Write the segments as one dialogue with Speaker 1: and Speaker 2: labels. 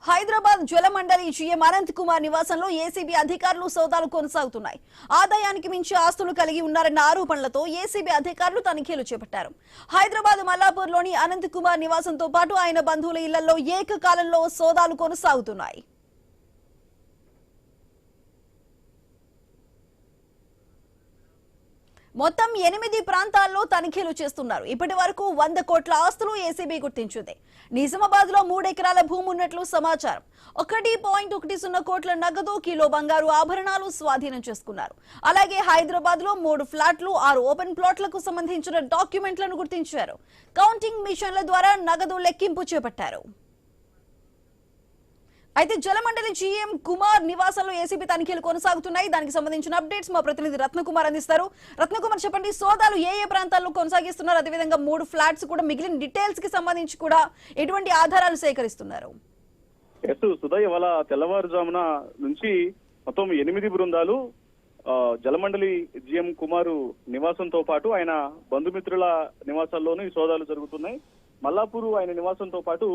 Speaker 1: హైదరాబాద్ జలమండలి GM Anant Kumar నివాసంలో ACB అధికారులు సోదాలు కొనసాగుతున్నాయి. ఆదాయానికి మించి ఆస్తులు కలిగి ఉన్నారన్న ఆరోపణలతో ఏసీబీ అధికారులు తనిఖీలు చేపట్టారు. హైదరాబాద్ మల్లాపూర్లోని అనంత్ కుమార్ నివాసంతో పాటు ఆయన బంధువుల ఇళ్లలో ఏకకాలంలో సోదాలు కొనసాగుతున్నాయి. మొత్తం 8 ప్రాంతాల్లో తనిఖీలు చేస్తున్నారు. ఇప్పటి వరకు 100 కోట్ల ఆస్తులు ఏసీబీ గుర్తించింది. నిజామాబాద్ లో 3 ఎకరాల భూమి ఉన్నట్లు సమాచారం. 1.10 కోట్ల నగదు, కిలో బంగారు ఆభరణాలు స్వాధీనం చేసుకున్నారు. అలాగే హైదరాబాద్ లో 3 ఫ్లాట్లు, 6 ఓపెన్ ప్లాట్లకు సంబంధించిన డాక్యుమెంట్లను గుర్తించారు. కౌంటింగ్ మిషన్ల ద్వారా నగదు లెక్కింపు చేపట్టారు. అయితే జలమండలి జీఎం కుమార్ నివాసంలో ఏసీబీ తనిఖీలు కొనసాగుతున్నాయి. దానికి సంబంధించిన అప్డేట్స్ మా ప్రతినిధి రత్నకుమార్ అందిస్తారు. రత్నకుమార్, చెప్పండి, సోదాలు ఏ ప్రాంతాల్లో కొనసాగిస్తున్నారు? అదేవిధంగా 3 ఫ్లాట్స్ కూడా మిగిలిన డీటెయిల్స్ కి సంబంధించి కూడా ఎటువంటి ఆధారాలు సేకరిస్తున్నారు?
Speaker 2: సుధా, ఇవాళ తెల్లవారుజామున నుంచి మొత్తం 8 బృందాలు జలమండలి జీఎం కుమారు నివాసంతో పాటు ఆయన బంధుమిత్రుల నివాసాల్లోనూ ఈ సోదాలు జరుగుతున్నాయి. మల్లాపూర్ ఆయన నివాసంతో పాటు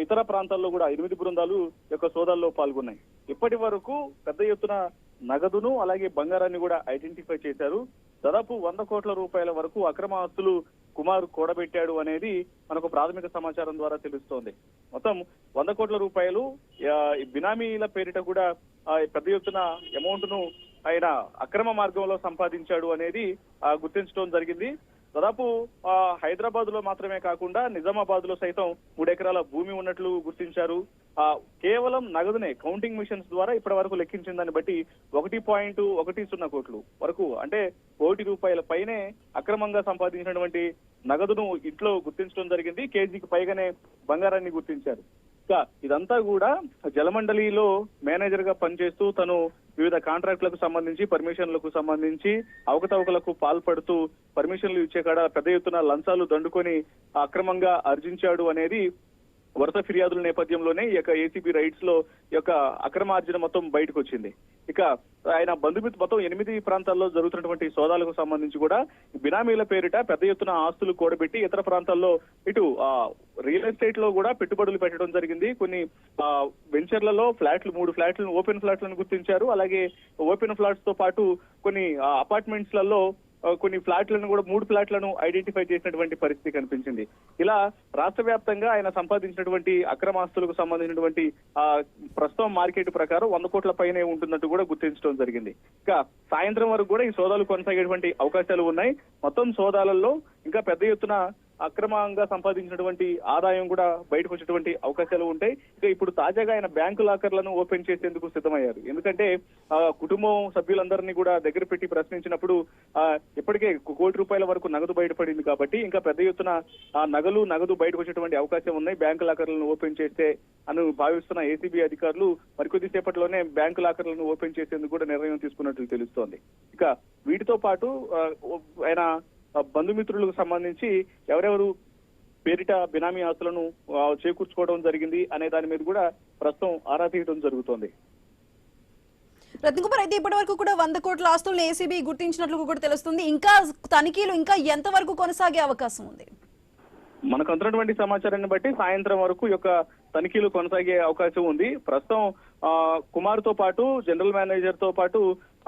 Speaker 2: ఇతర ప్రాంతాల్లో కూడా 8 బృందాలు యొక్క సోదాల్లో పాల్గొన్నాయి. ఇప్పటి వరకు పెద్ద ఎత్తున నగదును అలాగే బంగారాన్ని కూడా ఐడెంటిఫై చేశారు. దాదాపు 100 కోట్ల రూపాయల వరకు అక్రమ ఆస్తులు కుమార్ కూడబెట్టాడు అనేది మనకు ప్రాథమిక సమాచారం ద్వారా తెలుస్తోంది. మొత్తం 100 కోట్ల రూపాయలు బినామీల పేరిట కూడా పెద్ద ఎత్తున అమౌంట్ ను ఆయన అక్రమ మార్గంలో సంపాదించాడు అనేది గుర్తించడం జరిగింది. దాదాపు హైదరాబాద్ లో మాత్రమే కాకుండా నిజామాబాద్ లో సైతం 3 ఎకరాల భూమి ఉన్నట్లు గుర్తించారు. కేవలం నగదునే కౌంటింగ్ మిషన్స్ ద్వారా ఇప్పటి వరకు లెక్కించిన దాన్ని బట్టి 1.10 కోట్లు వరకు, అంటే ₹1 పైనే అక్రమంగా సంపాదించినటువంటి నగదును ఇంట్లో గుర్తించడం జరిగింది. కేజీకి పైగానే బంగారాన్ని గుర్తించారు. ఇదంతా కూడా జలమండలిలో మేనేజర్ గా పనిచేస్తూ తను వివిధ కాంట్రాక్టులకు సంబంధించి పర్మిషన్లకు సంబంధించి అవకతవకలకు పాల్పడుతూ పర్మిషన్లు ఇచ్చే కాడ పెద్ద ఎత్తున లంచాలు దండుకొని అక్రమంగా ఆర్జించాడు అనేది వరుస ఫిర్యాదుల నేపథ్యంలోనే ఈ యొక్క ఏసీబీ రైట్స్ లో యొక్క అక్రమార్జన మొత్తం బయటకు వచ్చింది. ఇక ఆయన బంధుమిత్రులు మొత్తం 8 ప్రాంతాల్లో జరుగుతున్నటువంటి సోదాలకు సంబంధించి కూడా బినామీల పేరిట పెద్ద ఎత్తున ఆస్తులు కూడబెట్టి ఇతర ప్రాంతాల్లో ఇటు రియల్ ఎస్టేట్ లో కూడా పెట్టుబడులు పెట్టడం జరిగింది. కొన్ని వెంచర్లలో 3 ఫ్లాట్లను ఓపెన్ ఫ్లాట్లను గుర్తించారు. అలాగే ఓపెన్ ఫ్లాట్స్ తో పాటు కొన్ని అపార్ట్మెంట్స్లలో కొన్ని ఫ్లాట్లను కూడా 3 ఫ్లాట్లను ఐడెంటిఫై చేసినటువంటి పరిస్థితి కనిపించింది. ఇలా రాష్ట్ర వ్యాప్తంగా ఆయన సంపాదించినటువంటి అక్రమాస్తులకు సంబంధించినటువంటి ప్రస్తుతం మార్కెట్ ప్రకారం 100 కోట్ల పైనే ఉంటున్నట్టు కూడా గుర్తించడం జరిగింది. ఇక సాయంత్రం వరకు కూడా ఈ సోదాలు కొనసాగేటువంటి అవకాశాలు ఉన్నాయి. మొత్తం సోదాలలో ఇంకా పెద్ద ఎత్తున అక్రమంగా సంపాదించినటువంటి ఆదాయం కూడా బయటకు వచ్చేటువంటి అవకాశాలు ఉంటాయి. ఇక ఇప్పుడు తాజాగా ఆయన బ్యాంకు లాకర్లను ఓపెన్ చేసేందుకు సిద్ధమయ్యారు. ఎందుకంటే కుటుంబం సభ్యులందరినీ కూడా దగ్గర పెట్టి ప్రశ్నించినప్పుడు ఇప్పటికే ₹1 వరకు నగదు బయటపడింది కాబట్టి ఇంకా పెద్ద ఎత్తున నగదు బయటకు వచ్చేటువంటి అవకాశం ఉన్నాయి బ్యాంకు లాకర్లను ఓపెన్ చేస్తే అని భావిస్తున్న ఏసీబీ అధికారులు మరికొద్ది సేపట్లోనే బ్యాంకు లాకర్లను ఓపెన్ చేసేందుకు కూడా నిర్ణయం తీసుకున్నట్లు తెలుస్తోంది. ఇక వీటితో పాటు ఆయన బంధుమిత్రులకు సంబంధించి ఎవరెవరు పేరిట బినామీ ఆస్తులను చేకూర్చుకోవడం జరిగింది అనే దాని మీద కూడా ప్రస్తుతం ఆరా తీయడం జరుగుతోంది.
Speaker 1: రత్నకుమార్, అయితే ఇప్పటి వరకు కూడా 100 కోట్ల ఆస్తులను ఏసీబీ గుర్తించినట్లు కూడా తెలుస్తుంది. ఇంకా తనిఖీలు ఇంకా ఎంత వరకు కొనసాగే అవకాశం ఉంది?
Speaker 2: మనకు అందుతున్నటువంటి సమాచారాన్ని బట్టి సాయంత్రం వరకు యొక్క తనిఖీలు కొనసాగే అవకాశం ఉంది. ప్రస్తుతం కుమార్ తో పాటు జనరల్ మేనేజర్ తో పాటు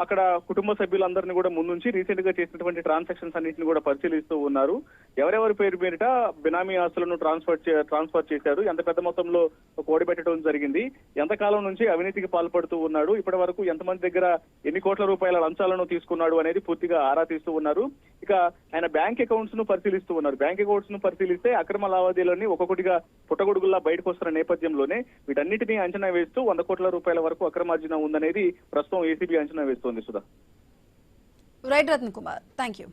Speaker 2: అక్కడ కుటుంబ సభ్యులందరినీ కూడా ముందుంచి రీసెంట్ గా చేసినటువంటి ట్రాన్సాక్షన్స్ అన్నింటిని కూడా పరిశీలిస్తూ ఉన్నారు. ఎవరెవరి పేరు పేరిట బినామీ ఆస్తులను ట్రాన్స్ఫర్ చేశారు, ఎంత పెద్ద మొత్తంలో కూడబెట్టడం జరిగింది, ఎంతకాలం నుంచి అవినీతికి పాల్పడుతూ ఉన్నాడు, ఇప్పటి వరకు ఎంతమంది దగ్గర ఎన్ని కోట్ల రూపాయల లంచాలను తీసుకున్నాడు అనేది పూర్తిగా ఆరా తీస్తూ ఉన్నారు. ఇక ఆయన బ్యాంక్ అకౌంట్స్ ను పరిశీలిస్తూ ఉన్నారు. బ్యాంక్ అకౌంట్స్ ను పరిశీలిస్తే అక్రమ లావాదేవీలన్నీ ఒక్కొక్కటిగా పుట్టగొడుగుల్లా బయటకు వస్తున్న నేపథ్యంలోనే వీటన్నిటినీ అంచనా వేస్తూ 100 కోట్ల రూపాయల వరకు అక్రమార్జన ఉందనేది ప్రస్తుతం ఏసీబీ అంచనా వేస్తోంది. Sudha.
Speaker 1: Right Ratnakumar, thank you.